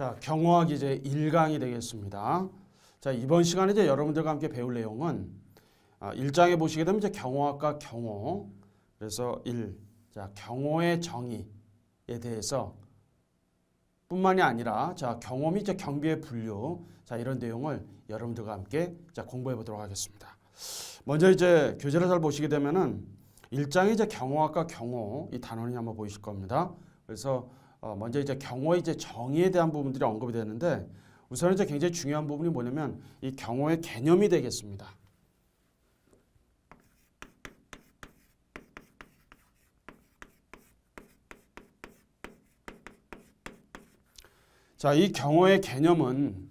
자, 경호학 이제 1강이 되겠습니다. 자, 이번 시간에 이제 여러분들과 함께 배울 내용은 1장에 보시게 되면 이제 경호학과 경호, 그래서 1, 자, 경호의 정의에 대해서 뿐만이 아니라 자, 경호 및 경비의 분류, 자, 이런 내용을 여러분들과 함께 자, 공부해 보도록 하겠습니다. 먼저 이제 교재를 잘 보시게 되면은 1장에 이제 경호학과 경호 이 단원이 한번 보이실 겁니다. 그래서 먼저 이제 경호의 이제 정의에 대한 부분들이 언급이 되는데 우선 이제 굉장히 중요한 부분이 뭐냐면 이 경호의 개념이 되겠습니다. 자, 이 경호의 개념은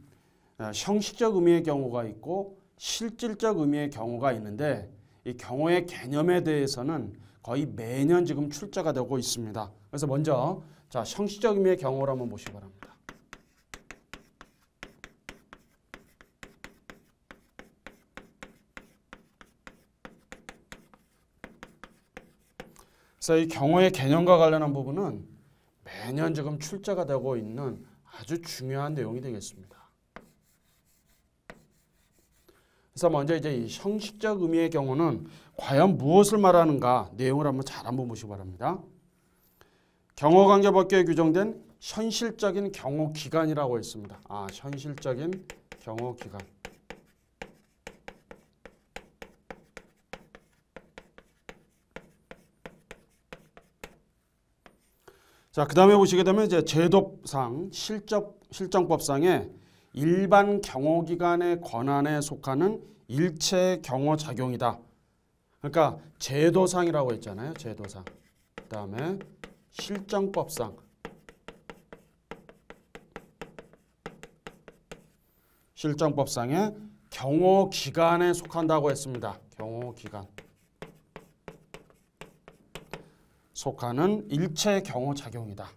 형식적 의미의 경우가 있고 실질적 의미의 경우가 있는데 이 경호의 개념에 대해서는 거의 매년 지금 출제가 되고 있습니다. 그래서 먼저 자, 형식적 의미의 경우를 한번 보시기 바랍니다. 그래서 이 경호의 개념과 관련한 부분은 매년 지금 출제가 되고 있는 아주 중요한 내용이 되겠습니다. 그래서 먼저 이제 이 형식적 의미의 경우는 과연 무엇을 말하는가 내용을 한번 보시기 바랍니다. 경호관계법규에 규정된 현실적인 경호기간이라고 있습니다. 현실적인 경호기간. 자, 그 다음에 보시게 되면 이제 제도상 실정법상의 일반 경호기관의 권한에 속하는 일체 경호작용이다. 그러니까 제도상이라고 했잖아요. 제도상. 그 다음에 실정법상의 경호기관에 속한다고 했습니다. 경호기관. 속하는 일체 경호작용이다.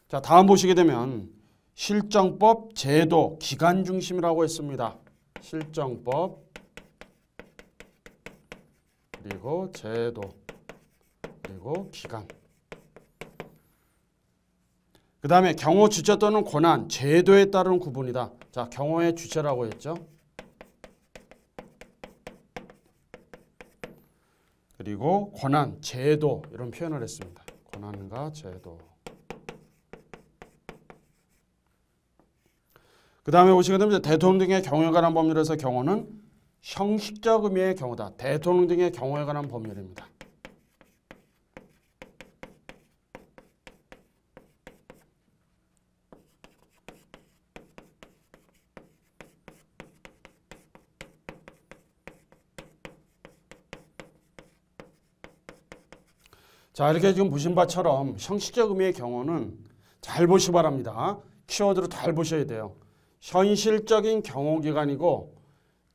자, 다음 보시게 되면 실정법, 제도, 기간 중심이라고 했습니다. 실정법, 그리고 제도, 그리고 기간. 그 다음에 경호 주체 또는 권한, 제도에 따른 구분이다. 자, 경호의 주체라고 했죠. 그리고 권한, 제도 이런 표현을 했습니다. 권한과 제도. 그 다음에 보시게 되면 대통령 등의 경호에 관한 법률에서 경호는 형식적 의미의 경우다. 대통령 등의 경호에 관한 법률입니다. 자, 이렇게 지금 보신 바처럼 형식적 의미의 경우는 잘 보시기 바랍니다. 키워드로 잘 보셔야 돼요. 현실적인 경호기관이고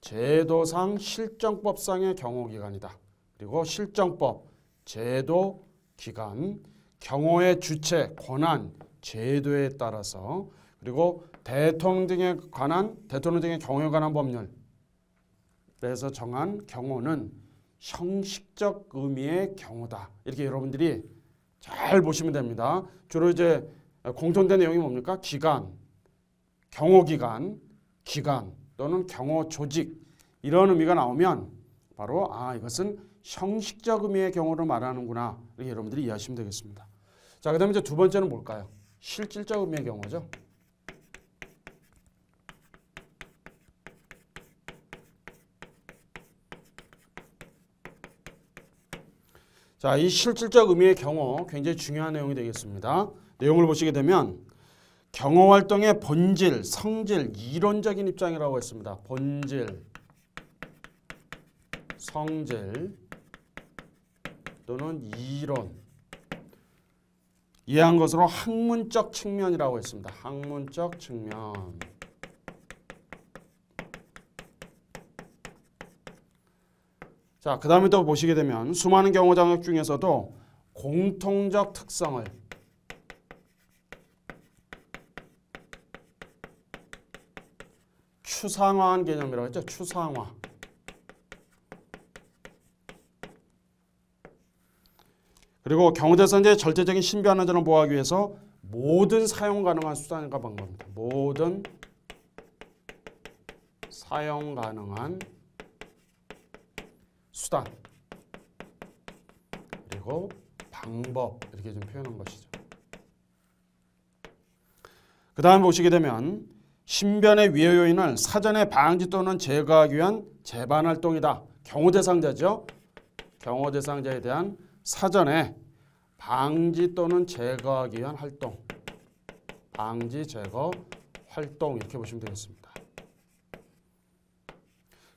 제도상 실정법상의 경호기관이다. 그리고 실정법, 제도, 기관, 경호의 주체, 권한, 제도에 따라서 그리고 대통령 등의 경호에 관한 법률에서 정한 경호는 형식적 의미의 경우다. 이렇게 여러분들이 잘 보시면 됩니다. 주로 이제 공통된 내용이 뭡니까? 기관, 경호기관, 기관 또는 경호조직 이런 의미가 나오면 바로 이것은 형식적 의미의 경우를 말하는구나. 이렇게 여러분들이 이해하시면 되겠습니다. 자, 그 다음에 이제 두 번째는 뭘까요? 실질적 의미의 경우죠. 자, 이 실질적 의미의 경우 굉장히 중요한 내용이 되겠습니다. 내용을 보시게 되면 경호활동의 본질, 성질, 이론적인 입장이라고 했습니다. 본질, 성질 또는 이론 이해한 것으로 학문적 측면이라고 했습니다. 학문적 측면. 자, 그 다음에 또 보시게 되면 수많은 경호 장악 중에서도 공통적 특성을 추상화한 개념이라고 했죠. 추상화. 그리고 경호대상자의 절대적인 신변 안전을 보호하기 위해서 모든 사용 가능한 수단과 방법입니다. 모든 사용 가능한 수단 그리고 방법 이렇게 좀 표현한 것이죠. 그 다음에 보시게 되면 신변의 위해 요인을 사전에 방지 또는 제거하기 위한 재반 활동이다. 경호대상자죠. 경호대상자에 대한 사전에 방지 또는 제거하기 위한 활동. 방지, 제거, 활동 이렇게 보시면 되겠습니다.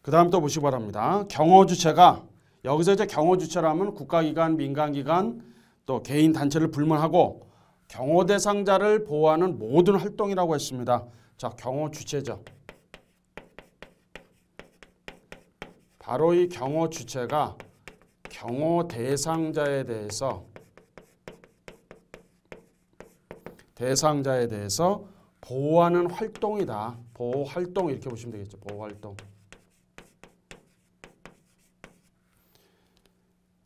그 다음 또 보시기 바랍니다. 경호 주체가 여기서 이제 경호 주체라면 국가기관, 민간기관 또 개인 단체를 불문하고 경호 대상자를 보호하는 모든 활동이라고 했습니다. 자, 경호 주체죠. 바로 이 경호 주체가 경호 대상자에 대해서 보호하는 활동이다. 보호 활동 이렇게 보시면 되겠죠. 보호 활동.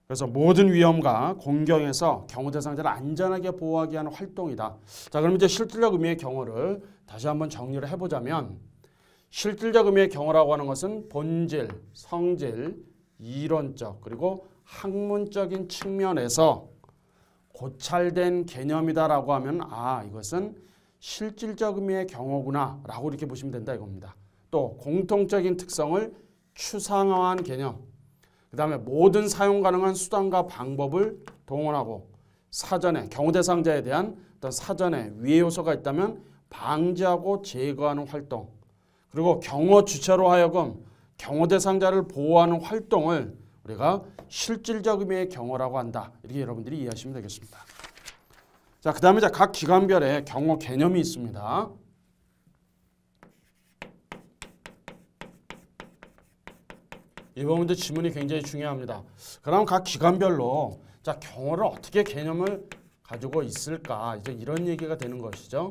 그래서 모든 위험과 공경에서 경호 대상자를 안전하게 보호하기 위한 활동이다. 자, 그럼 이제 실질적 의미의 경호를 다시 한번 정리를 해보자면 실질적 의미의 경호라고 하는 것은 본질, 성질, 이론적 그리고 학문적인 측면에서 고찰된 개념이다라고 하면 이것은 실질적 의미의 경호구나 라고 이렇게 보시면 된다 이겁니다. 또 공통적인 특성을 추상화한 개념 그 다음에 모든 사용 가능한 수단과 방법을 동원하고 사전에 경호 대상자에 대한 어떤 사전에 위해 요소가 있다면 방지하고 제거하는 활동 그리고 경호 주체로 하여금 경호 대상자를 보호하는 활동을 우리가 실질적 의미의 경호라고 한다. 이렇게 여러분들이 이해하시면 되겠습니다. 자, 그 다음에 각 기관별의 경호 개념이 있습니다. 이 부분도 지문이 굉장히 중요합니다. 그럼 각 기관별로 자, 경호를 어떻게 개념을 가지고 있을까? 이제 이런 얘기가 되는 것이죠.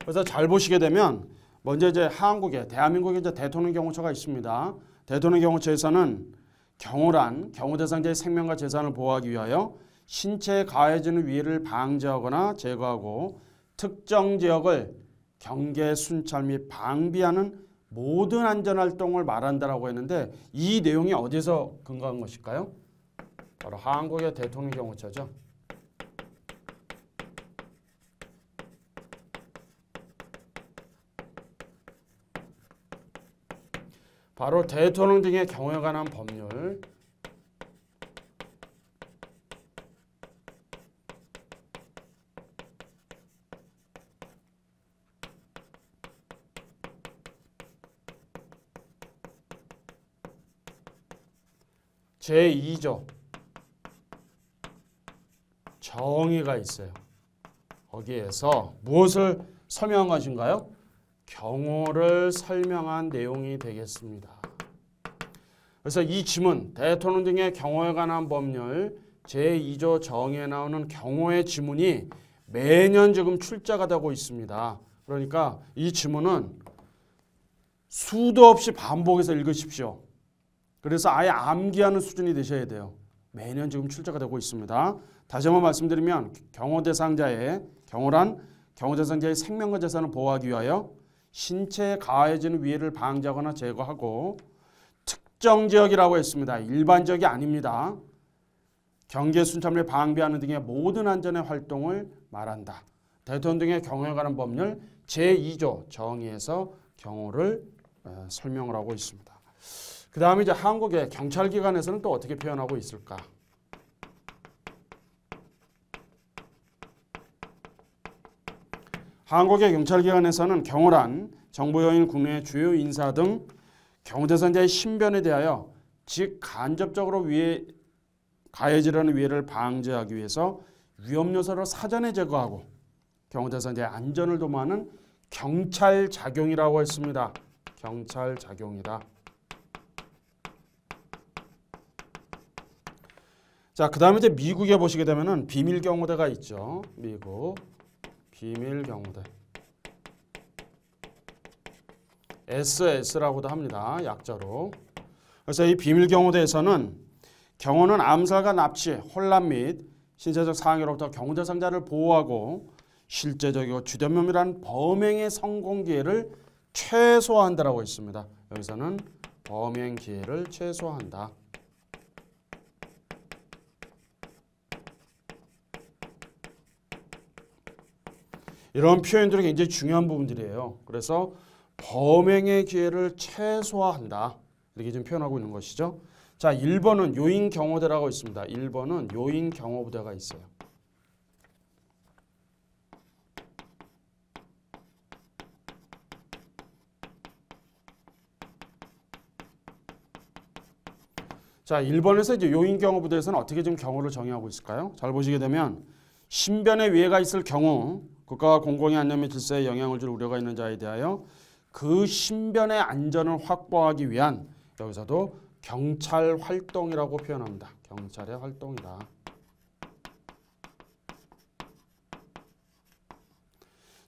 그래서 잘 보시게 되면 먼저 이제 한국에 대한민국에 이제 대통령 경호처가 있습니다. 대통령 경호처에서는 경호란 경호 대상자의 생명과 재산을 보호하기 위하여 신체에 가해지는 위해를 방지하거나 제거하고 특정 지역을 경계, 순찰 및 방비하는 모든 안전활동을 말한다라고 했는데 이 내용이 어디서 근거한 것일까요? 바로 한국의 대통령 경호처죠. 바로 대통령 등의 경호에 관한 법률 제2조 정의가 있어요. 거기에서 무엇을 설명한 것인가요? 경호를 설명한 내용이 되겠습니다. 그래서 이 지문, 대통령 등의 경호에 관한 법률 제2조 정의에 나오는 경호의 지문이 매년 지금 출제가 되고 있습니다. 그러니까 이 지문은 수도 없이 반복해서 읽으십시오. 그래서 아예 암기하는 수준이 되셔야 돼요. 매년 지금 출제가 되고 있습니다. 다시 한번 말씀드리면 경호 대상자의 경호란 경호 대상자의 생명과 재산을 보호하기 위하여 신체에 가해지는 위해를 방지하거나 제거하고 특정 지역이라고 했습니다. 일반적이 아닙니다. 경계 순찰 및 방비하는 등의 모든 안전의 활동을 말한다. 대통령 등의 경호에 관한 법률 제2조 정의에서 경호를 설명을 하고 있습니다. 그 다음에 이제 한국의 경찰기관에서는 또 어떻게 표현하고 있을까? 한국의 경찰기관에서는 경호란 정부 요인 국내의 주요 인사 등 경호 대상자의 신변에 대하여 직간접적으로 위해 가해지려는 위해를 방지하기 위해서 위험 요소를 사전에 제거하고 경호 대상자의 안전을 도모하는 경찰 작용이라고 했습니다. 경찰 작용이다. 자, 그 다음에 이제 미국에 보시게 되면은 비밀 경호대가 있죠. 미국 비밀 경호대. SS라고도 합니다. 약자로. 그래서 이 비밀 경호대에서는 경호는 암살과 납치, 혼란 및 신체적 상해로부터 경호 대상자를 보호하고 실제적이고 주된 면밀한 범행의 성공 기회를 최소화한다라고 했습니다. 여기서는 범행 기회를 최소화한다. 이런 표현들이 굉장히 중요한 부분들이에요. 그래서 범행의 기회를 최소화한다. 이렇게 좀 표현하고 있는 것이죠. 자, 1번은 요인 경호대라고 있습니다. 1번은 요인 경호부대가 있어요. 자, 1번에서 이제 요인 경호부대에서는 어떻게 좀 경호를 정의하고 있을까요? 잘 보시게 되면 신변에 위해가 있을 경우 국가와 공공의 안녕과 질서에 영향을 줄 우려가 있는 자에 대하여 그 신변의 안전을 확보하기 위한 여기서도 경찰 활동이라고 표현합니다. 경찰의 활동이다.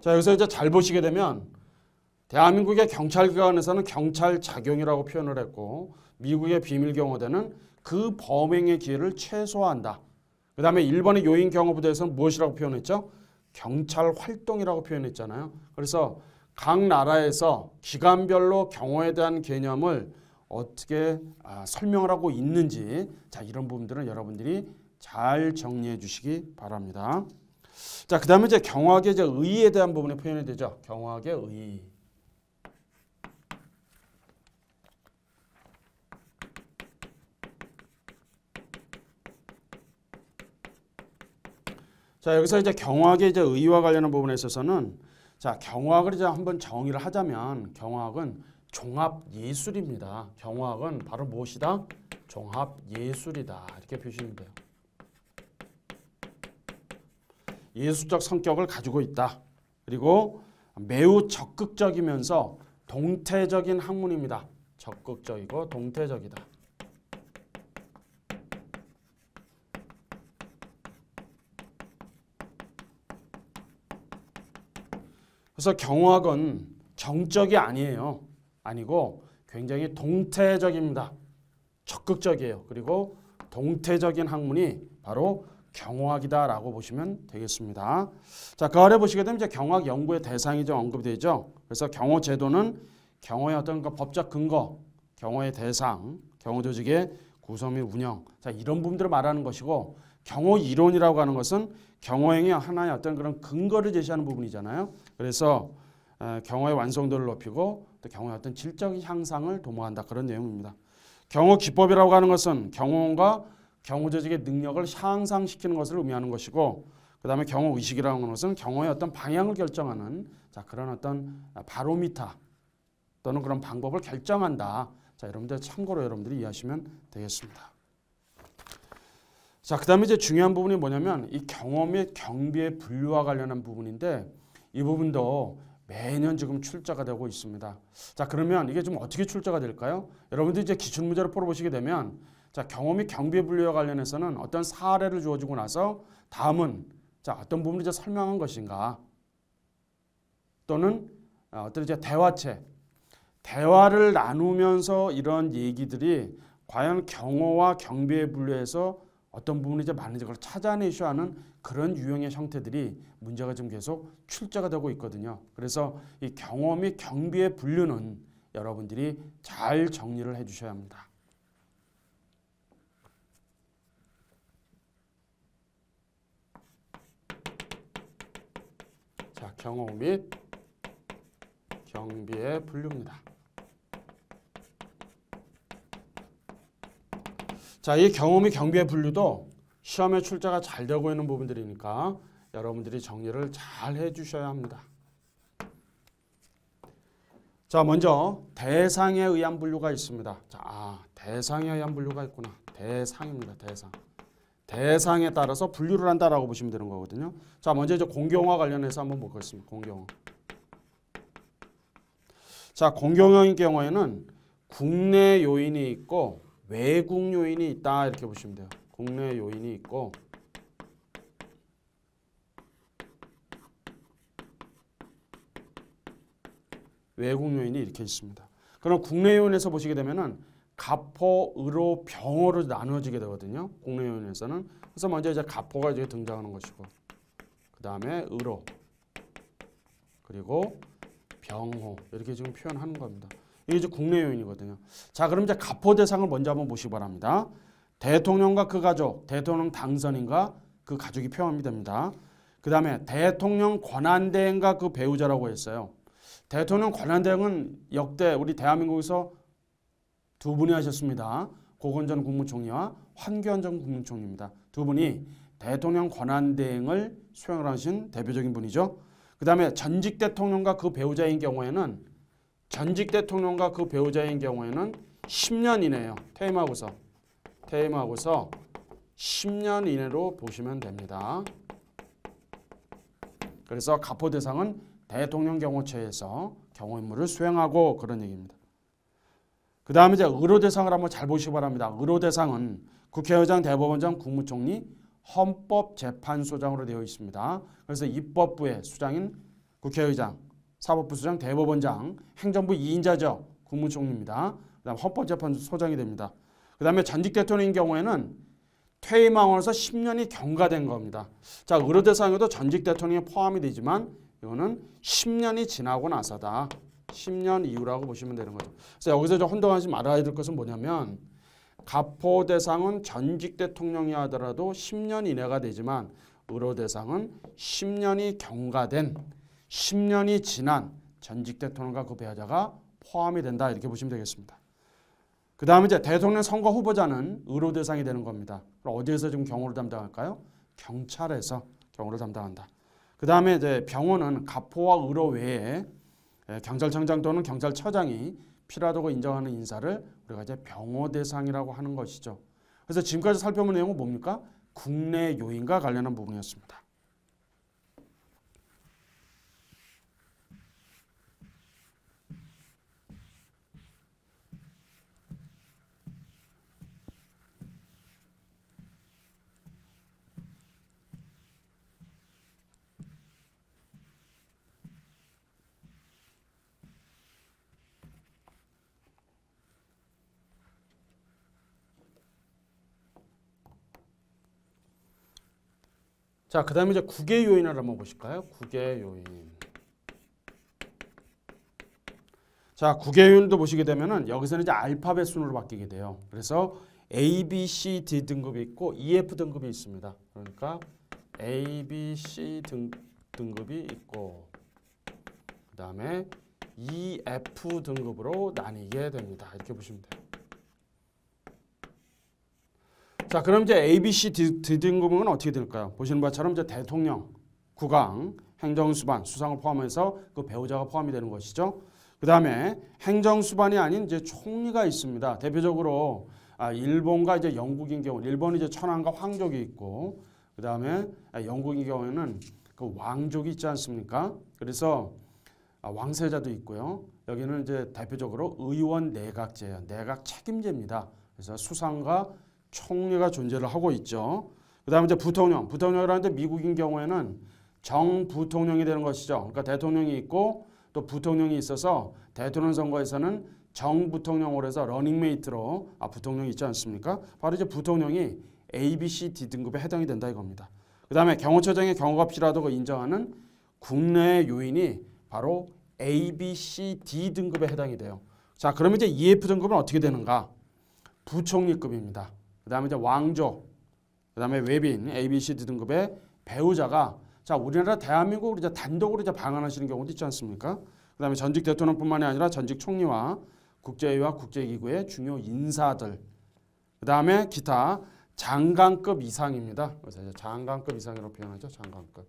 자, 여기서 이제 잘 보시게 되면 대한민국의 경찰기관에서는 경찰 작용이라고 표현을 했고 미국의 비밀경호대는 그 범행의 기회를 최소화한다. 그 다음에 일본의 요인 경호부대에서는 무엇이라고 표현했죠? 경찰 활동이라고 표현했잖아요. 그래서 각 나라에서 기관별로 경호에 대한 개념을 어떻게 설명을 하고 있는지 자, 이런 부분들은 여러분들이 잘 정리해 주시기 바랍니다. 자, 그 다음에 이제 경호학의 이제 의의에 대한 부분이 표현이 되죠. 경호학의 의의. 자, 여기서 이제 경호학의 이제 의의와 관련한 부분에 있어서는 자, 경호학을 이제 한번 정의를 하자면 경호학은 종합 예술입니다. 경호학은 바로 무엇이다? 종합 예술이다. 이렇게 표시하면 돼요. 예술적 성격을 가지고 있다. 그리고 매우 적극적이면서 동태적인 학문입니다. 적극적이고 동태적이다. 그래서 경호학은 정적이 아니에요. 아니고 굉장히 동태적입니다. 적극적이에요. 그리고 동태적인 학문이 바로 경호학이다라고 보시면 되겠습니다. 자, 그 아래 보시게 되면 이제 경호학 연구의 대상이 좀 언급이 되죠. 그래서 경호 제도는 경호의 어떤 그 법적 근거, 경호의 대상, 경호 조직의 구성 및 운영, 자, 이런 부분들을 말하는 것이고 경호 이론이라고 하는 것은 경호행위 하나의 어떤 그런 근거를 제시하는 부분이잖아요. 그래서 경호의 완성도를 높이고 또 경호의 어떤 질적 향상을 도모한다. 그런 내용입니다. 경호 기법이라고 하는 것은 경호원과 경호 조직의 능력을 향상시키는 것을 의미하는 것이고 그 다음에 경호 의식이라고 하는 것은 경호의 어떤 방향을 결정하는 자, 그런 어떤 바로미터 또는 그런 방법을 결정한다. 자, 여러분들 참고로 여러분들이 이해하시면 되겠습니다. 자, 그 다음에 이제 중요한 부분이 뭐냐면 이 경호 및 경비의 분류와 관련한 부분인데 이 부분도 매년 지금 출제가 되고 있습니다. 자, 그러면 이게 좀 어떻게 출제가 될까요? 여러분들이 이제 기출문제를 풀어보시게 되면 자, 경호 및 경비의 분류와 관련해서는 어떤 사례를 주어지고 나서 다음은 자, 어떤 부분을 이제 설명한 것인가 또는 어떤 이제 대화체 대화를 나누면서 이런 얘기들이 과연 경호와 경비의 분류에서 어떤 부분이 이제 맞는지 그걸 찾아내셔야 하는 그런 유형의 형태들이 문제가 좀 계속 출제가 되고 있거든요. 그래서 이 경호 및 경비의 분류는 여러분들이 잘 정리를 해 주셔야 합니다. 자, 경호 및 경비의 분류입니다. 자, 이 경호 및 경비의 분류도 시험에 출제가 잘 되고 있는 부분들이니까 여러분들이 정리를 잘 해주셔야 합니다. 자, 먼저 대상에 의한 분류가 있습니다. 자, 대상에 의한 분류가 있구나. 대상입니다. 대상. 대상에 따라서 분류를 한다라고 보시면 되는 거거든요. 자, 먼저 이제 공경화 관련해서 한번 보겠습니다. 공경화. 자, 공경화의 경우에는 국내 요인이 있고 외국 요인이 있다 이렇게 보시면 돼요. 국내 요인이 있고 외국 요인이 이렇게 있습니다. 그럼 국내 요인에서 보시게 되면은 가포, 의로, 병어로 나누어지게 되거든요. 국내 요인에서는. 그래서 먼저 이제 가포가 이제 등장하는 것이고 그 다음에 의로, 그리고 병호 이렇게 지금 표현하는 겁니다. 이게 이제 국내 요인이거든요. 자, 그럼 이제 가포 대상을 먼저 한번 보시기 바랍니다. 대통령과 그 가족, 대통령 당선인과 그 가족이 포함이 됩니다. 그 다음에 대통령 권한대행과 그 배우자라고 했어요. 대통령 권한대행은 역대 우리 대한민국에서 두 분이 하셨습니다. 고건희 전 국무총리와 황교안 전 국무총리입니다. 두 분이 대통령 권한대행을 수행을 하신 대표적인 분이죠. 그 다음에 전직 대통령과 그 배우자인 경우에는 10년 이내예요. 퇴임하고서 10년 이내로 보시면 됩니다. 그래서 가포 대상은 대통령 경호처에서 경호 임무를 수행하고 그런 얘기입니다. 그 다음에 이제 의료 대상을 한번 잘 보시기 바랍니다. 의료 대상은 국회의장, 대법원장, 국무총리, 헌법재판소장으로 되어 있습니다. 그래서 입법부의 수장인 국회의장, 사법부 수장, 대법원장, 행정부 2인자죠. 국무총리입니다. 그 다음 헌법재판소장이 됩니다. 그 다음에 전직 대통령인 경우에는 퇴임하고서 10년이 경과된 겁니다. 자, 의료 대상에도 전직 대통령이 포함이 되지만 이거는 10년이 지나고 나서다. 10년 이후라고 보시면 되는 거죠. 그래서 여기서 좀 혼동하지 말아야 될 것은 뭐냐면 가포 대상은 전직 대통령이 하더라도 10년 이내가 되지만 의료 대상은 10년이 경과된 10년이 지난 전직 대통령과 그 배우자가 포함이 된다. 이렇게 보시면 되겠습니다. 그 다음에 이제 대통령 선거 후보자는 의료 대상이 되는 겁니다. 그럼 어디에서 지금 경호를 담당할까요? 경찰에서 경호를 담당한다. 그 다음에 이제 병원은 가포와 의료 외에 경찰청장 또는 경찰처장이 필요하다고 인정하는 인사를 우리가 이제 병호 대상이라고 하는 것이죠. 그래서 지금까지 살펴본 내용은 뭡니까? 국내 요인과 관련한 부분이었습니다. 자, 그 다음에 이제 국외 요인을 한번 보실까요? 국외 요인. 자, 국외 요인도 보시게 되면은 여기서는 이제 알파벳 순으로 바뀌게 돼요. 그래서 A, B, C, D 등급이 있고 EF 등급이 있습니다. 그러니까 A, B, C 등급이 있고 그 다음에 EF 등급으로 나뉘게 됩니다. 이렇게 보시면 돼요. 자, 그럼 이제 A, B, C, D 등급은 어떻게 될까요? 보시는 바처럼 이제 대통령, 국왕, 행정수반, 수상을 포함해서 그 배우자가 포함이 되는 것이죠. 그 다음에 행정수반이 아닌 이제 총리가 있습니다. 대표적으로 일본과 이제 영국인 경우, 일본은 이제 천황과 황족이 있고, 그 다음에 영국인 경우에는 그 왕족이 있지 않습니까? 그래서 왕세자도 있고요. 여기는 이제 대표적으로 의원 내각제예요. 내각 책임제입니다. 그래서 수상과 총리가 존재를 하고 있죠. 그 다음에 이제 부통령이라는데 미국인 경우에는 정부통령이 되는 것이죠. 그러니까 대통령이 있고 또 부통령이 있어서 대통령 선거에서는 정부통령으로 해서 러닝메이트로 부통령이 있지 않습니까? 바로 이제 부통령이 A, B, C, D 등급에 해당이 된다 이겁니다. 그 다음에 경호처장의 경호가 필요하다고 인정하는 국내의 요인이 바로 A, B, C, D 등급에 해당이 돼요. 자, 그러면 이제 EF 등급은 어떻게 되는가? 부총리급입니다. 그 다음에 이제 왕족, 그 다음에 외빈, A, B, C, D 등급의 배우자가 자, 우리나라 대한민국으로 이제 단독으로 이제 방한하시는 경우도 있지 않습니까? 그 다음에 전직 대통령뿐만이 아니라 전직 총리와 국제회의와 국제기구의 중요 인사들, 그 다음에 기타 장관급 이상입니다. 그래서 이제 장관급 이상으로 표현하죠. 장관급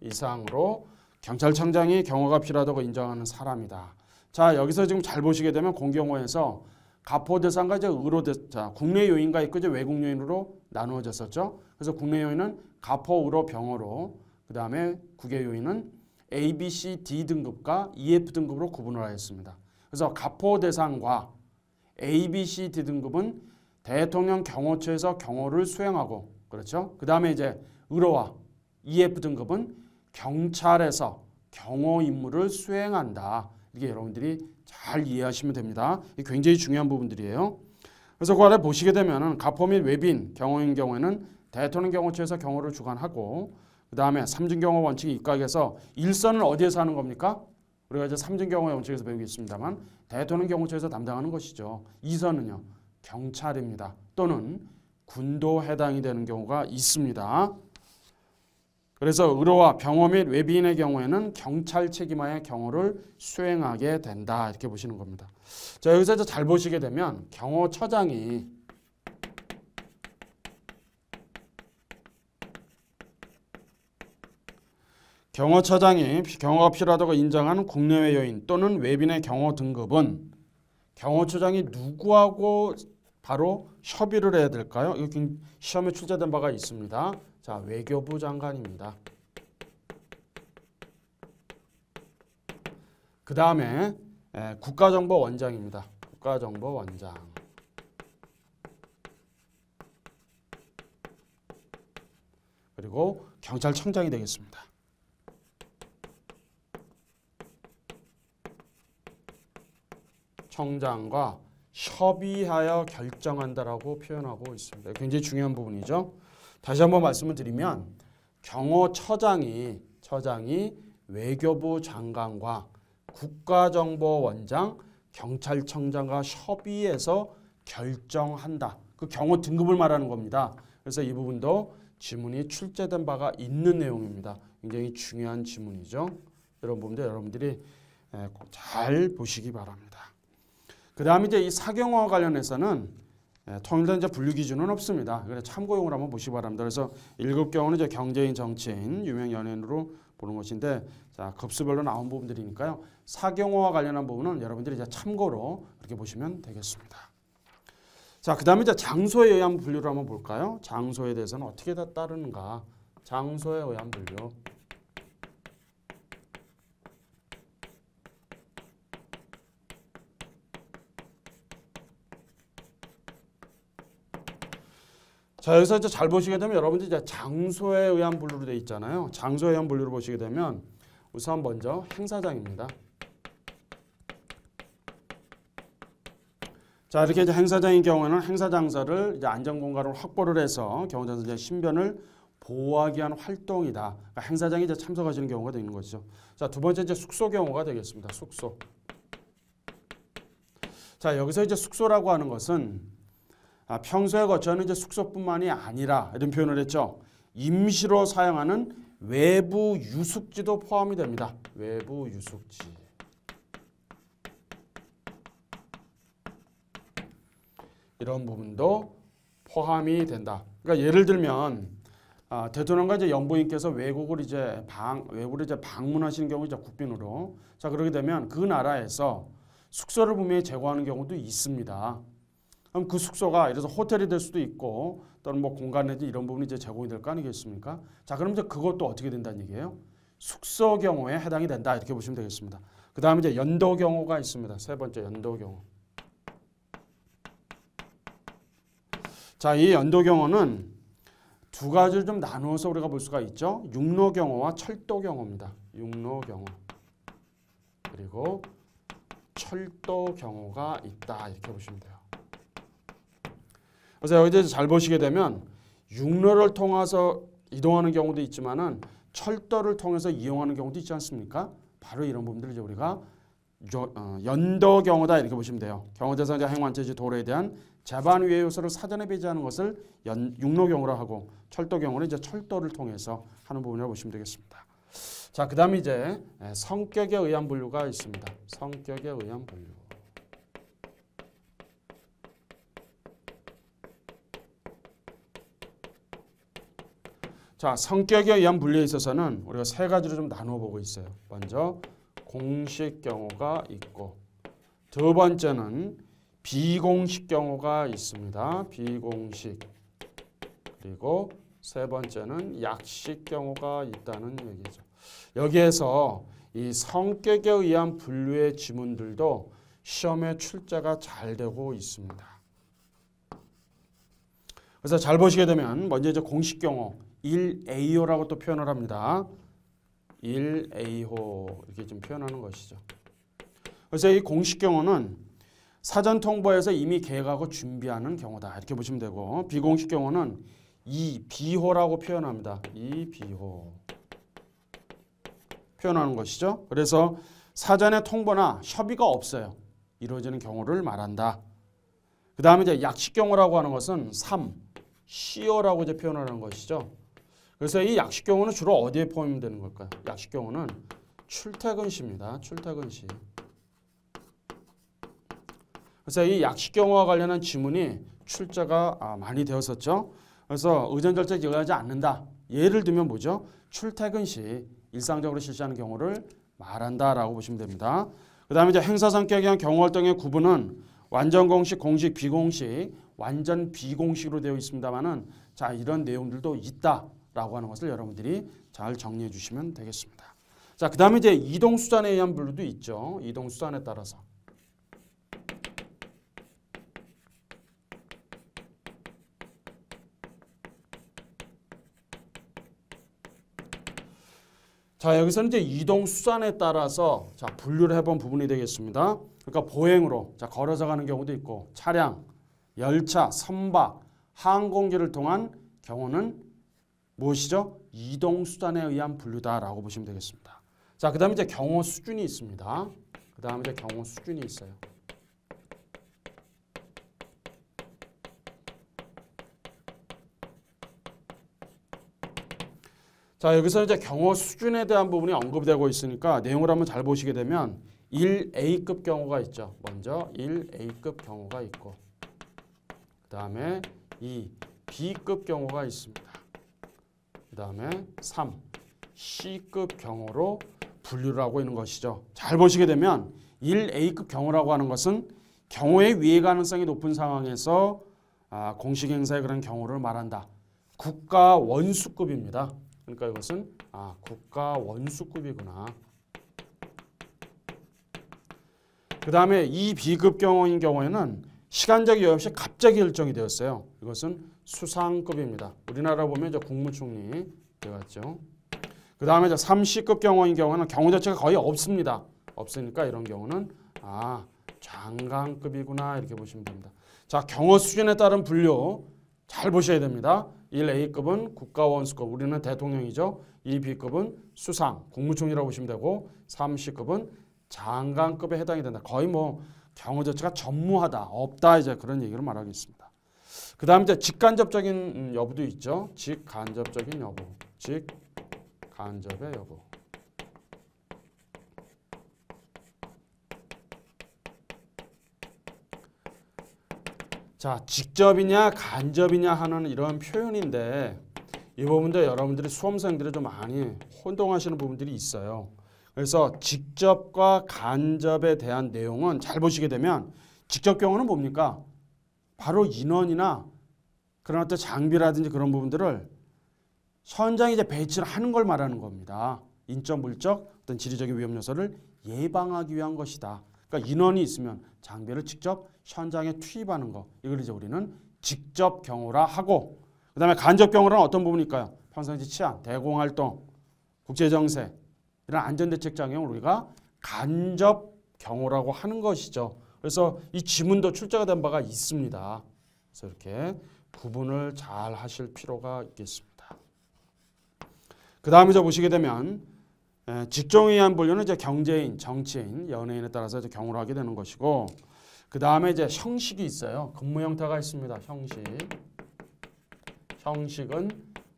이상으로 경찰청장이 경호가 필요하다고 인정하는 사람이다. 자, 여기서 지금 잘 보시게 되면 공경호에서 가포 대상과 이제 의료 자, 국내 요인과 있고 이제 외국 요인으로 나누어졌었죠. 그래서 국내 요인은 가포, 의료, 병호로, 그 다음에 국외 요인은 A, B, C, D 등급과 EF 등급으로 구분을 하였습니다. 그래서 가포 대상과 A, B, C, D 등급은 대통령 경호처에서 경호를 수행하고, 그렇죠. 그 다음에 이제 의료와 EF 등급은 경찰에서 경호 임무를 수행한다. 이게 여러분들이 잘 이해하시면 됩니다. 이게 굉장히 중요한 부분들이에요. 그래서 그 아래 보시게 되면 가포 및 외빈 경호인 경우에는 대통령 경호처에서 경호를 주관하고, 그 다음에 삼중경호 원칙이 입각해서 일선은 어디에서 하는 겁니까? 우리가 이제 삼중경호 원칙에서 배우겠습니다만 대통령 경호처에서 담당하는 것이죠. 2선은요. 경찰입니다. 또는 군도 해당이 되는 경우가 있습니다. 그래서 의료와 병호 및 외비인의 경우에는 경찰 책임하에 경호를 수행하게 된다. 이렇게 보시는 겁니다. 자, 여기서 이제 잘 보시게 되면 경호처장이 경호가 필요하다고 인정하는 국내외 요인 또는 외빈의 경호 등급은 경호처장이 누구하고 바로 협의를 해야 될까요? 이거 시험에 출제된 바가 있습니다. 자, 외교부 장관입니다. 그 다음에 국가정보원장입니다. 국가정보원장. 그리고 경찰청장이 되겠습니다. 청장과 협의하여 결정한다라고 표현하고 있습니다. 굉장히 중요한 부분이죠. 다시 한번 말씀을 드리면 경호처장이 외교부 장관과 국가정보원장, 경찰청장과 협의해서 결정한다. 그 경호 등급을 말하는 겁니다. 그래서 이 부분도 지문이 출제된 바가 있는 내용입니다. 굉장히 중요한 지문이죠. 이런 부분도 여러분들이 잘 보시기 바랍니다. 그 다음에 이제 이 사경호와 관련해서는 통일된 이제 분류 기준은 없습니다. 그래서 참고용으로 한번 보시기 바랍니다. 그래서 7경우는 이제 경제인, 정치인, 유명 연예인으로 보는 것인데, 자, 급수별로 나온 부분들이니까요. 사경호와 관련한 부분은 여러분들이 이제 참고로 그렇게 보시면 되겠습니다. 자, 그 다음에 이제 장소에 의한 분류를 한번 볼까요? 장소에 대해서는 어떻게 다 따르는가? 장소에 의한 분류. 자, 여기서 이제 잘 보시게 되면 여러분들이 이제 장소에 의한 분류로 되어 있잖아요. 장소에 의한 분류를 보시게 되면 우선 먼저 행사장입니다. 자, 이렇게 이제 행사장인 경우에는 행사장소를 이제 안전공간을 확보를 해서 경호자들 이제 신변을 보호하기 위한 활동이다. 그러니까 행사장에 이제 참석하시는 경우가 되는 것이죠. 자, 두 번째 이제 숙소 경우가 되겠습니다. 숙소. 자, 여기서 이제 숙소라고 하는 것은 평소에 거처하는 이제 숙소뿐만이 아니라 이런 표현을 했죠. 임시로 사용하는 외부 유숙지도 포함이 됩니다. 외부 유숙지. 이런 부분도 포함이 된다. 그러니까 예를 들면 대통령과 이제 영부인께서 외부를 이제 방문하시는 경우 이제 국빈으로, 자, 그렇게 되면 그 나라에서 숙소를 분명히 제공하는 경우도 있습니다. 그럼 그 숙소가 예를 들어서 호텔이 될 수도 있고 또는 뭐 공간이든지 이런 부분이 이제 제공이 될 거 아니겠습니까? 자, 그럼 이제 그것도 어떻게 된다는 얘기예요? 숙소 경우에 해당이 된다. 이렇게 보시면 되겠습니다. 그 다음에 이제 연도 경우가 있습니다. 세 번째 연도 경우. 자, 이 연도 경우는 두 가지를 좀 나누어서 우리가 볼 수가 있죠. 육로 경우와 철도 경우입니다. 육로 경우. 그리고 철도 경우가 있다. 이렇게 보시면 돼요. 그래서 여기 잘 보시게 되면 육로를 통해서 이동하는 경우도 있지만은 철도를 통해서 이용하는 경우도 있지 않습니까? 바로 이런 부분들을 이제 우리가 연도 경우다 이렇게 보시면 돼요. 경호대상자 행완체지 도로에 대한 제반 위의 요소를 사전에 배제하는 것을 육로 경우라 하고, 철도 경우는 이제 철도를 통해서 하는 부분이라고 보시면 되겠습니다. 자, 그다음에 이제 성격에 의한 분류가 있습니다. 성격에 의한 분류. 자, 성격에 의한 분류에 있어서는 우리가 세 가지로 좀 나누어 보고 있어요. 먼저 공식 경우가 있고, 두 번째는 비공식 경우가 있습니다. 비공식. 그리고 세 번째는 약식 경우가 있다는 얘기죠. 여기에서 이 성격에 의한 분류의 지문들도 시험에 출제가 잘 되고 있습니다. 그래서 잘 보시게 되면 먼저 이제 공식 경우 1A호라고 또 표현을 합니다. 1A호 이렇게 좀 표현하는 것이죠. 그래서 이 공식 경우는 사전 통보해서 이미 계획하고 준비하는 경우다. 이렇게 보시면 되고, 비공식 경우는 이 비호라고 표현합니다. 이 비호 표현하는 것이죠. 그래서 사전에 통보나 협의가 없어요. 이루어지는 경우를 말한다. 그 다음에 이제 약식 경우라고 하는 것은 3, 시효라고 이제 표현하는 것이죠. 그래서 이 약식 경우는 주로 어디에 포함되는 걸까요? 약식 경우는 출퇴근 시입니다. 출퇴근 시. 그래서 이 약식 경우와 관련한 지문이 출제가 많이 되었었죠. 그래서 의전 절차에 기여하지 않는다. 예를 들면 뭐죠? 출퇴근 시 일상적으로 실시하는 경우를 말한다라고 보시면 됩니다. 그 다음에 이제 행사 성격에 의한 경우 활동의 구분은 완전 공식, 공식, 비공식, 완전 비공식으로 되어 있습니다만은 자 이런 내용들도 있다라고 하는 것을 여러분들이 잘 정리해 주시면 되겠습니다. 자, 그 다음에 이제 이동 수단에 의한 분류도 있죠. 이동 수단에 따라서. 자, 여기서는 이제 이동 수단에 따라서 자, 분류를 해본 부분이 되겠습니다. 그러니까 보행으로 자, 걸어서 가는 경우도 있고 차량, 열차, 선박, 항공기를 통한 경우는 무엇이죠? 이동 수단에 의한 분류다라고 보시면 되겠습니다. 자, 그다음에 이제 경호 수준이 있습니다. 그다음에 이제 경호 수준이 있어요. 자, 여기서 이제 경호 수준에 대한 부분이 언급되고 있으니까 내용을 한번 잘 보시게 되면 1A급 경호가 있죠. 먼저 1A급 경호가 있고 그 다음에 2B급 경호가 있습니다. 그 다음에 3C급 경호로 분류를 하고 있는 것이죠. 잘 보시게 되면 1A급 경호라고 하는 것은 경호의 위해 가능성이 높은 상황에서 공식 행사의 그런 경호를 말한다. 국가 원수급입니다. 그러니까 이것은 국가 원수급이구나. 그 다음에 이 B급 경호인 경우에는 시간적 여유 없이 갑자기 결정이 되었어요. 이것은 수상급입니다. 우리나라 보면 이제 국무총리 되었죠. 그 다음에 이제 3C급 경호인 경우는 경호 자체가 거의 없습니다. 없으니까 이런 경우는 장관급이구나 이렇게 보시면 됩니다. 자, 경호 수준에 따른 분류 잘 보셔야 됩니다. 1A급은 국가원수급, 우리는 대통령이죠. 2B급은 수상, 국무총리라고 보시면 되고 3C급은 장관급에 해당이 된다. 거의 뭐 경호 자체가 전무하다, 없다 이제 그런 얘기를 말하겠습니다. 그 다음 이제 직간접적인 여부도 있죠. 직간접적인 여부, 직간접의 여부. 자, 직접이냐 간접이냐 하는 이런 표현인데 이 부분도 여러분들이 수험생들이 좀 많이 혼동하시는 부분들이 있어요. 그래서 직접과 간접에 대한 내용은 잘 보시게 되면 직접 경우는 뭡니까? 바로 인원이나 그런 어떤 장비라든지 그런 부분들을 현장에 이제 배치를 하는 걸 말하는 겁니다. 인적, 물적, 어떤 지리적인 위험 요소를 예방하기 위한 것이다. 그러니까 인원이 있으면 장비를 직접 현장에 투입하는 거. 이걸 이제 우리는 직접 경호라 하고 그다음에 간접 경호는 어떤 부분일까요? 평상시 치안, 대공활동, 국제정세 이런 안전대책 장애를 우리가 간접 경호라고 하는 것이죠. 그래서 이 지문도 출제가 된 바가 있습니다. 그래서 이렇게 구분을 잘 하실 필요가 있겠습니다. 그 다음에 이제 보시게 되면 직종에 의한 분류는 이제 경제인, 정치인, 연예인에 따라서 이제 경호를 하게 되는 것이고 그 다음에 이제 형식이 있어요. 근무 형태가 있습니다. 형식. 형식은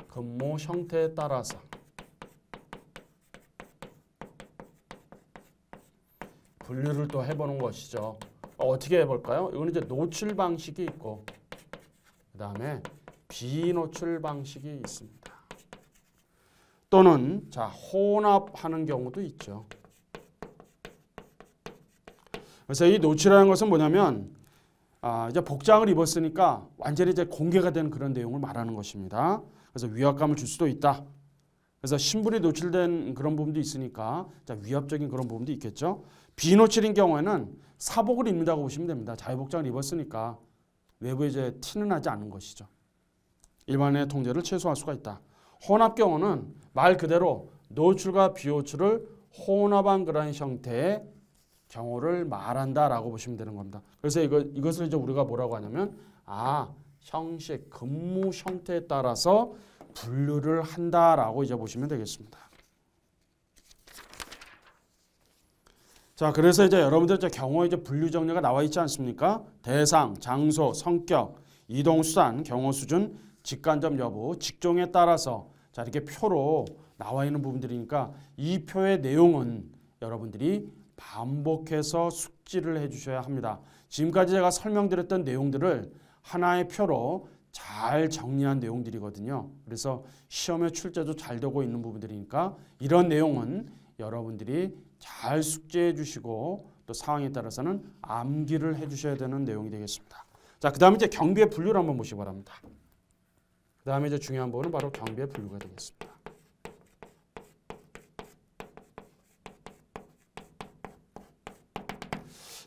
근무 형태에 따라서 분류를 또 해보는 것이죠. 어떻게 해볼까요? 이거는 이제 노출 방식이 있고 그 다음에 비노출 방식이 있습니다. 또는 자 혼합하는 경우도 있죠. 그래서 이 노출이라는 것은 뭐냐면 이제 복장을 입었으니까 완전히 이제 공개가 된 그런 내용을 말하는 것입니다. 그래서 위압감을 줄 수도 있다. 그래서 신분이 노출된 그런 부분도 있으니까 자, 위압적인 그런 부분도 있겠죠. 비노출인 경우에는 사복을 입는다고 보시면 됩니다. 자유복장을 입었으니까 외부에 이제 티는 나지 않는 것이죠. 일반의 통제를 최소화할 수가 있다. 혼합 경우는 말 그대로 노출과 비노출을 혼합한 그런 형태의 경우를 말한다라고 보시면 되는 겁니다. 그래서 이것을 이제 우리가 뭐라고 하냐면 형식, 근무 형태에 따라서 분류를 한다라고 이제 보시면 되겠습니다. 자, 그래서 이제 여러분들 이제 경호 이제 분류 정리가 나와 있지 않습니까? 대상, 장소, 성격, 이동 수단, 경호 수준, 직간접 여부, 직종에 따라서 자 이렇게 표로 나와 있는 부분들이니까 이 표의 내용은 여러분들이 반복해서 숙지를 해주셔야 합니다. 지금까지 제가 설명드렸던 내용들을 하나의 표로 잘 정리한 내용들이거든요. 그래서 시험에 출제도 잘 되고 있는 부분들이니까 이런 내용은 여러분들이 잘 숙지해 주시고 또 상황에 따라서는 암기를 해 주셔야 되는 내용이 되겠습니다. 자, 그 다음에 이제 경비의 분류를 한번 보시기 바랍니다. 그 다음에 이제 중요한 부분은 바로 경비의 분류가 되겠습니다.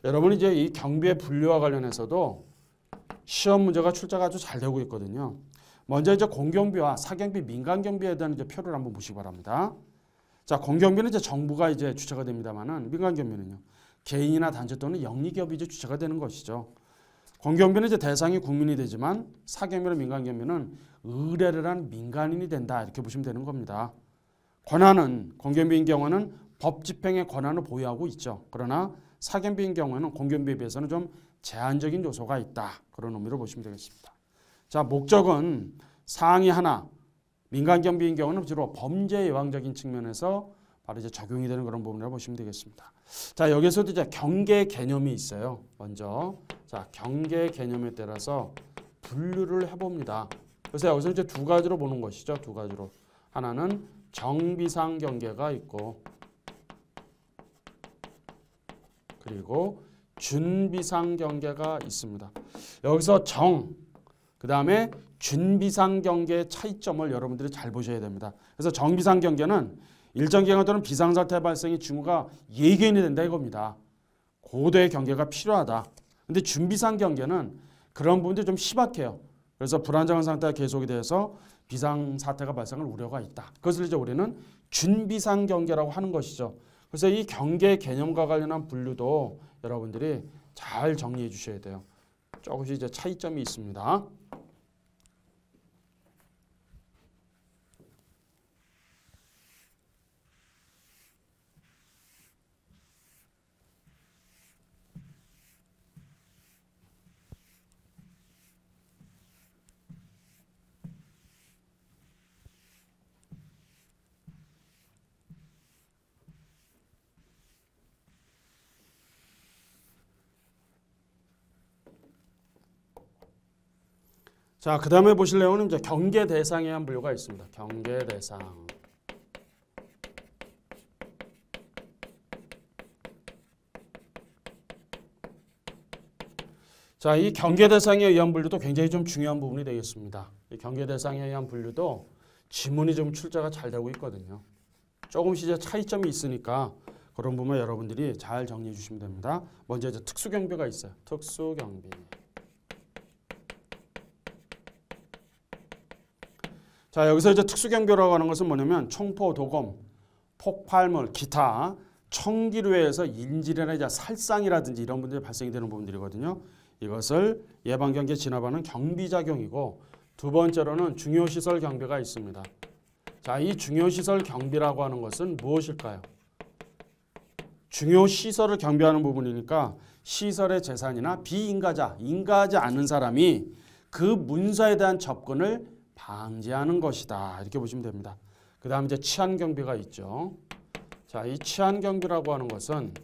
여러분이 이제 이 경비의 분류와 관련해서도 시험 문제가 출제가 아주 잘 되고 있거든요. 먼저 이제 공경비와 사경비, 민간경비에 대한 이제 표를 한번 보시기 바랍니다. 자, 공경비는 이제 정부가 이제 주체가 됩니다만은 민간경비는요. 개인이나 단체 또는 영리기업이 이제 주체가 되는 것이죠. 공경비는 이제 대상이 국민이 되지만 사경비나 민간경비는 의뢰를 한 민간인이 된다 이렇게 보시면 되는 겁니다. 권한은 공경비인 경우는 법 집행의 권한을 보유하고 있죠. 그러나 사경비인 경우에는 공경비에 비해서는 좀 제한적인 요소가 있다. 그런 의미로 보시면 되겠습니다. 자, 목적은 사항이 하나, 민간경비인 경우는 주로 범죄 예방적인 측면에서 바로 이제 적용이 되는 그런 부분이라고 보시면 되겠습니다. 자, 여기서도 이제 경계 개념이 있어요. 먼저 자, 경계 개념에 따라서 분류를 해봅니다. 그래서 여기서 이제 두 가지로 보는 것이죠. 두 가지로. 하나는 정비상 경계가 있고 그리고 준비상 경계가 있습니다. 여기서 그 다음에 준비상 경계의 차이점을 여러분들이 잘 보셔야 됩니다. 그래서 정비상 경계는 일정 기간 동안 비상사태 발생의 징후가 예견이 된다 이겁니다. 고도의 경계가 필요하다. 근데 준비상 경계는 그런 부분들이 좀 희박해요. 그래서 불안정한 상태가 계속이 돼서 비상사태가 발생할 우려가 있다. 그것을 이제 우리는 준비상 경계라고 하는 것이죠. 그래서 이 경계 개념과 관련한 분류도 여러분들이 잘 정리해 주셔야 돼요. 조금씩 이제 차이점이 있습니다. 자, 그 다음에 보실 내용은 이제 경계 대상에 대한 분류가 있습니다. 경계 대상. 자, 이 경계 대상에 의한 분류도 굉장히 좀 중요한 부분이 되겠습니다. 이 경계 대상에 의한 분류도 지문이 좀 출제가 잘 되고 있거든요. 조금씩 이제 차이점이 있으니까 그런 부분 여러분들이 잘 정리해 주시면 됩니다. 먼저 이제 특수경비가 있어요. 특수경비. 자, 여기서 이제 특수경비라고 하는 것은 뭐냐면 총포, 도검, 폭발물, 기타, 청기류에서 인질이나 이제 살상이라든지 이런 분들이 발생이 되는 부분들이거든요. 이것을 예방경계에 진압하는 경비작용이고 두 번째로는 중요시설 경비가 있습니다. 자, 이 중요시설 경비라고 하는 것은 무엇일까요? 중요시설을 경비하는 부분이니까 시설의 재산이나 비인가자, 인가하지 않는 사람이 그 문서에 대한 접근을 방지하는 것이다. 이렇게 보시면 됩니다. 그 다음 이제 치안경비가 있죠. 자, 이 치안경비라고 하는 것은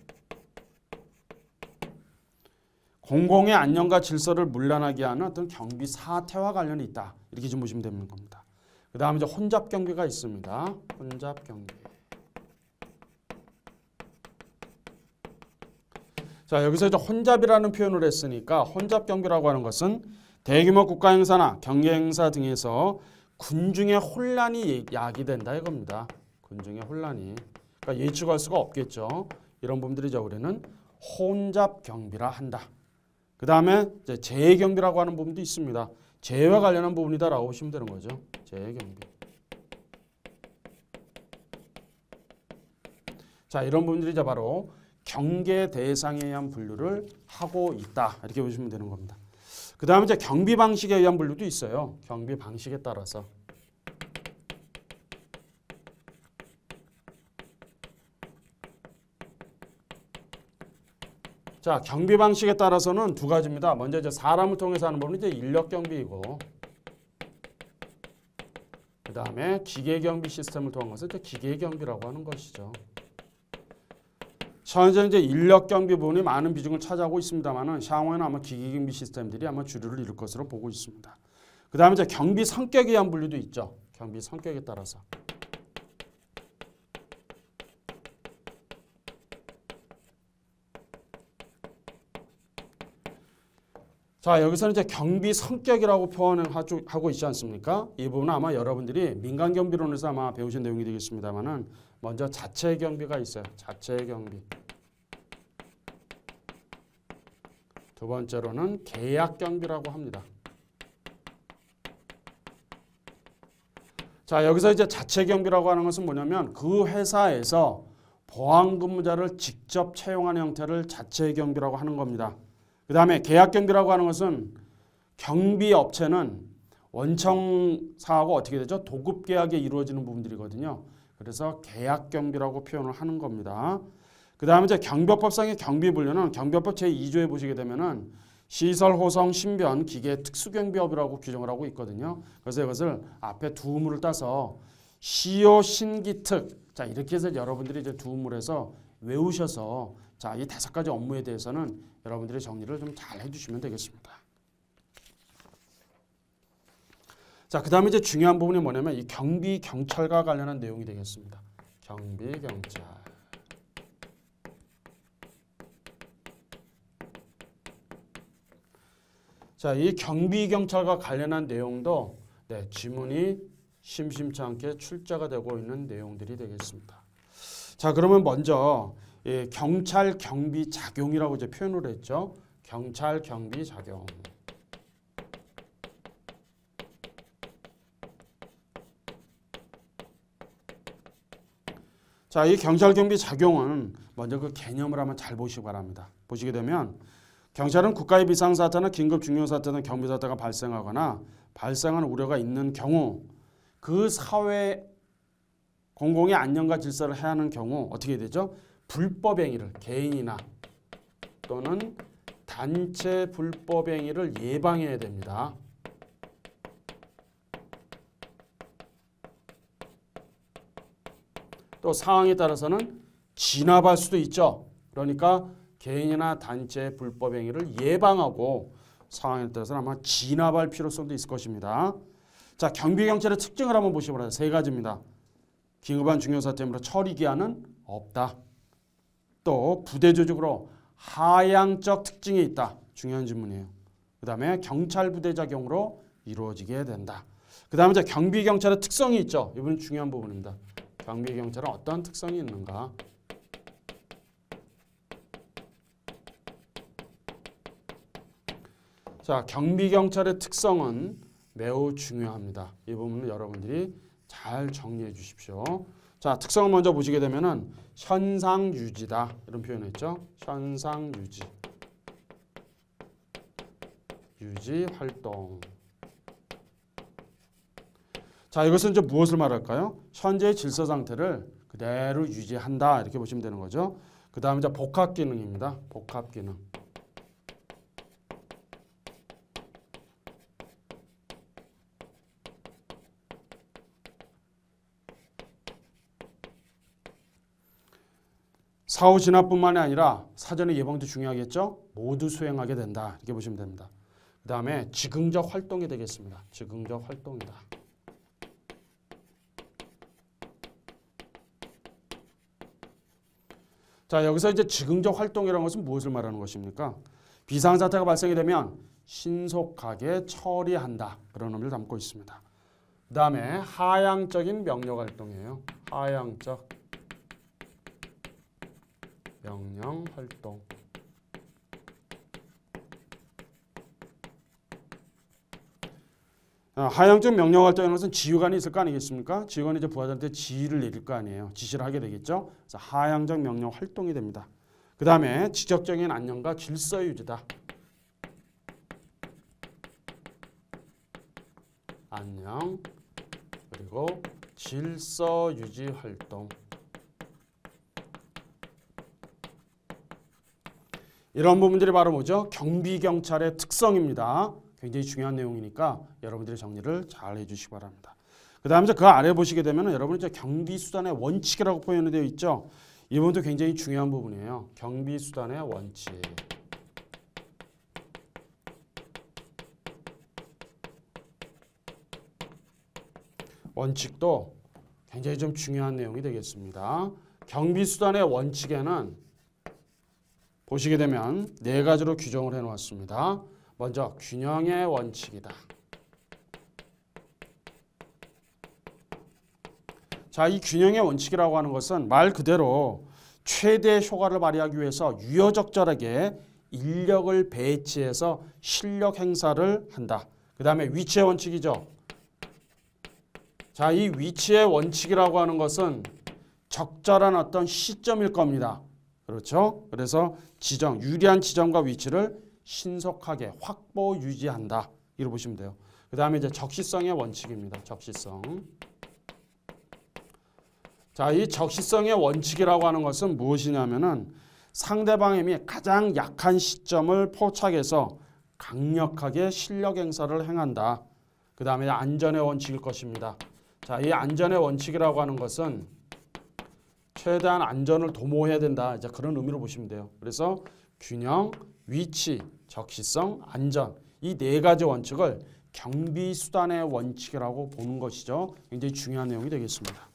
공공의 안녕과 질서를 문란하게 하는 어떤 경비 사태와 관련이 있다. 이렇게 좀 보시면 되는 겁니다. 그 다음 이제 혼잡경비가 있습니다. 혼잡경비. 자, 여기서 이제 혼잡이라는 표현을 했으니까 혼잡경비라고 하는 것은 대규모 국가행사나 경제행사 등에서 군중의 혼란이 야기된다 이겁니다. 군중의 혼란이. 그러니까 예측할 수가 없겠죠. 이런 부분들이 이제 우리는 혼잡경비라 한다. 그 다음에 이제 재해경비라고 하는 부분도 있습니다. 재해와 관련한 부분이다라고 보시면 되는 거죠. 재해경비. 자, 이런 부분들이 이제 바로 경계 대상에 의한 분류를 하고 있다. 이렇게 보시면 되는 겁니다. 그 다음에 이제 경비 방식에 의한 분류도 있어요. 경비 방식에 따라서. 자, 경비 방식에 따라서는 두 가지입니다. 먼저 이제 사람을 통해서 하는 부분은 이제 인력 경비이고, 그 다음에 기계 경비 시스템을 통한 것을 이제 기계 경비라고 하는 것이죠. 현재 이제 인력 경비 부분이 많은 비중을 차지하고 있습니다만은 향후에는 아마 기계 경비 시스템들이 아마 주류를 이룰 것으로 보고 있습니다. 그 다음에 이제 경비 성격에 의한 분류도 있죠. 경비 성격에 따라서. 자, 여기서는 이제 경비 성격이라고 표현을 하고 있지 않습니까? 이 부분은 아마 여러분들이 민간 경비론에서 아마 배우신 내용이 되겠습니다만은 먼저 자체 경비가 있어요. 자체 경비. 두 번째로는 계약 경비라고 합니다. 자, 여기서 이제 자체 경비라고 하는 것은 뭐냐면 그 회사에서 보안 근무자를 직접 채용하는 형태를 자체 경비라고 하는 겁니다. 그 다음에 계약 경비라고 하는 것은 경비 업체는 원청사하고 어떻게 되죠? 도급 계약이 이루어지는 부분들이거든요. 그래서 계약 경비라고 표현을 하는 겁니다. 그 다음에 이제 경비법상의 경비 분류는 경비법 제2조에 보시게 되면은 시설, 호성, 신변, 기계, 특수경비업이라고 규정을 하고 있거든요. 그래서 이것을 앞에 두 우물을 따서 시효, 신기특. 자, 이렇게 해서 여러분들이 이제 두 우물에서 외우셔서 자, 이 5가지 업무에 대해서는 여러분들이 정리를 좀 잘 해주시면 되겠습니다. 자, 그 다음에 이제 중요한 부분이 뭐냐면 이 경비 경찰과 관련한 내용이 되겠습니다. 경비 경찰. 자, 이 경비 경찰과 관련한 내용도 지문이 심심치 않게 출제가 되고 있는 내용들이 되겠습니다. 자, 그러면 먼저 경찰 경비 작용이라고 이제 표현을 했죠. 경찰 경비 작용. 자, 이 경찰 경비 작용은 먼저 그 개념을 한번 잘 보시기 바랍니다. 보시게 되면 경찰은 국가의 비상사태나 긴급 중요사태나 경비사태가 발생하거나 발생한 우려가 있는 경우 그 사회 공공의 안녕과 질서를 해하는 경우 어떻게 되죠? 불법 행위를 개인이나 또는 단체 불법 행위를 예방해야 됩니다. 또 상황에 따라서는 진압할 수도 있죠. 그러니까 개인이나 단체 불법 행위를 예방하고 상황에 따라서는 아마 진압할 필요성도 있을 것입니다. 자, 경비경찰의 특징을 한번 보시기 바랍니다. 3가지입니다. 긴급한 중요사태이므로 처리 기한은 없다. 또 부대 조직으로 하향적 특징이 있다. 중요한 질문이에요. 그 다음에 경찰 부대 작용으로 이루어지게 된다. 그 다음에 이제 경비경찰의 특성이 있죠. 이번 중요한 부분입니다. 경비경찰은 어떤 특성이 있는가? 자, 경비경찰의 특성은 매우 중요합니다. 이 부분은 여러분들이 잘 정리해 주십시오. 자, 특성을 먼저 보시게 되면은 현상 유지다. 이런 표현했죠. 현상 유지. 유지 활동. 자, 이것은 이제 무엇을 말할까요? 현재의 질서 상태를 그대로 유지한다. 이렇게 보시면 되는 거죠. 그 다음에 이제 복합 기능입니다. 복합 기능. 사후 진압뿐만이 아니라 사전의 예방도 중요하겠죠. 모두 수행하게 된다. 이렇게 보시면 됩니다. 그 다음에 즉응적 활동이 되겠습니다. 즉응적 활동이다. 자, 여기서 이제 즉응적 활동이라는 것은 무엇을 말하는 것입니까? 비상사태가 발생이 되면 신속하게 처리한다. 그런 의미를 담고 있습니다. 그 다음에 하향적인 명령 활동이에요. 하향적 명령 활동. 하향적 명령 활동이라는 것은 지휘관이 있을 거 아니겠습니까? 지휘관이 이제 부하들한테 지휘를 내릴 거 아니에요. 지시를 하게 되겠죠. 그래서 하향적 명령 활동이 됩니다. 그 다음에 지적적인 안녕과 질서 유지다. 안녕, 그리고 질서 유지 활동. 이런 부분들이 바로 뭐죠? 경비경찰의 특성입니다. 굉장히 중요한 내용이니까 여러분들이 정리를 잘 해주시기 바랍니다. 그 다음에 그 아래 보시게 되면 여러분 이제 경비수단의 원칙이라고 표현되어 있죠. 이 부분도 굉장히 중요한 부분이에요. 경비수단의 원칙. 원칙도 굉장히 좀 중요한 내용이 되겠습니다. 경비수단의 원칙에는 보시게 되면 네 가지로 규정을 해놓았습니다. 먼저 균형의 원칙이다. 자, 이 균형의 원칙이라고 하는 것은 말 그대로 최대 효과를 발휘하기 위해서 유효적절하게 인력을 배치해서 실력 행사를 한다. 그 다음에 위치의 원칙이죠. 자, 이 위치의 원칙이라고 하는 것은 적절한 어떤 시점일 겁니다. 그렇죠? 그래서 유리한 지점과 위치를 신속하게 확보 유지한다. 이렇게 보시면 돼요. 그 다음에 이제 적시성의 원칙입니다. 적시성. 자, 이 적시성의 원칙이라고 하는 것은 무엇이냐면은 상대방의 힘이 가장 약한 시점을 포착해서 강력하게 실력 행사를 행한다. 그 다음에 안전의 원칙일 것입니다. 자, 이 안전의 원칙이라고 하는 것은 최대한 안전을 도모해야 된다. 이제 그런 의미로 보시면 돼요. 그래서 균형, 위치, 적시성, 안전 이 네 가지 원칙을 경비수단의 원칙이라고 보는 것이죠. 굉장히 중요한 내용이 되겠습니다.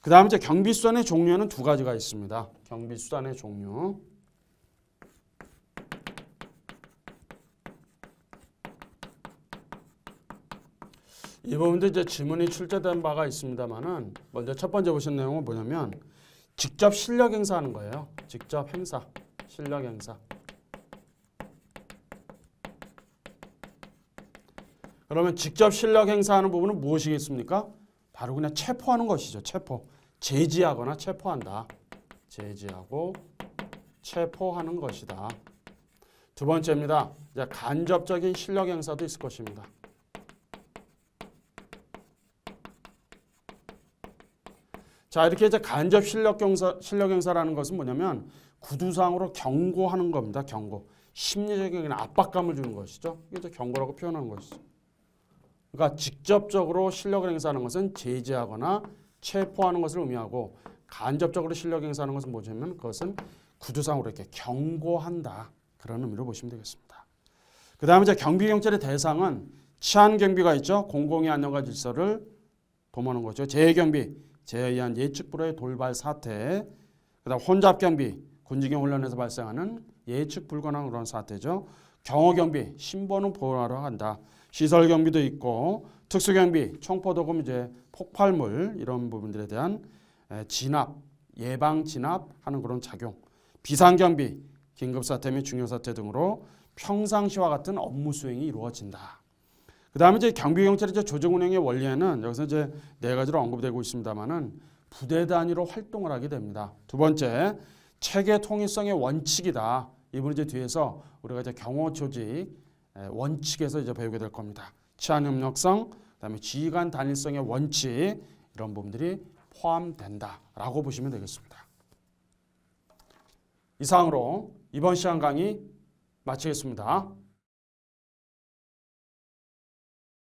그 다음에 이제 경비수단의 종류에는 두 가지가 있습니다. 경비수단의 종류. 이 부분도 이제 지문이 출제된 바가 있습니다만은 먼저 첫 번째 보신 내용은 뭐냐면 직접 실력 행사하는 거예요. 직접 행사, 실력 행사. 그러면 직접 실력 행사하는 부분은 무엇이겠습니까? 바로 그냥 체포하는 것이죠. 체포. 제지하거나 체포한다. 제지하고 체포하는 것이다. 두 번째입니다. 이제 간접적인 실력 행사도 있을 것입니다. 자, 이렇게 이제 간접 실력 행사라는 것은 뭐냐면 구두상으로 경고하는 겁니다. 경고. 심리적인 압박감을 주는 것이죠. 이게 경고라고 표현하는 것이죠. 그러니까 직접적으로 실력을 행사하는 것은 제지하거나 체포하는 것을 의미하고 간접적으로 실력 행사하는 것은 뭐냐면 그것은 구두상으로 이렇게 경고한다. 그런 의미로 보시면 되겠습니다. 그 다음에 이제 경비경찰의 대상은 치안경비가 있죠. 공공의 안녕과 질서를 도모하는 거죠. 재해경비, 재해에 의한 예측 불허의 돌발 사태. 그 다음 혼잡경비, 군지경 훈련에서 발생하는 예측 불가능한 그런 사태죠. 경호경비, 신변을 보호하러 한다. 시설경비도 있고 특수경비, 총포도금, 이제 폭발물 이런 부분들에 대한 진압, 예방 진압하는 그런 작용. 비상경비, 긴급사태 및 중요사태 등으로 평상시와 같은 업무 수행이 이루어진다. 그 다음에 이제 경비경찰의 이제 조직 운영의 원리에는 여기서 이제 네 가지로 언급되고 있습니다만은 부대 단위로 활동을 하게 됩니다. 두 번째, 체계 통일성의 원칙이다. 이번 이제 뒤에서 우리가 이제 경호 조직 원칙에서 이제 배우게 될 겁니다. 치안 협력성, 그다음에 지휘관 단일성의 원칙 이런 부분들이 포함된다라고 보시면 되겠습니다. 이상으로 이번 시간 강의 마치겠습니다.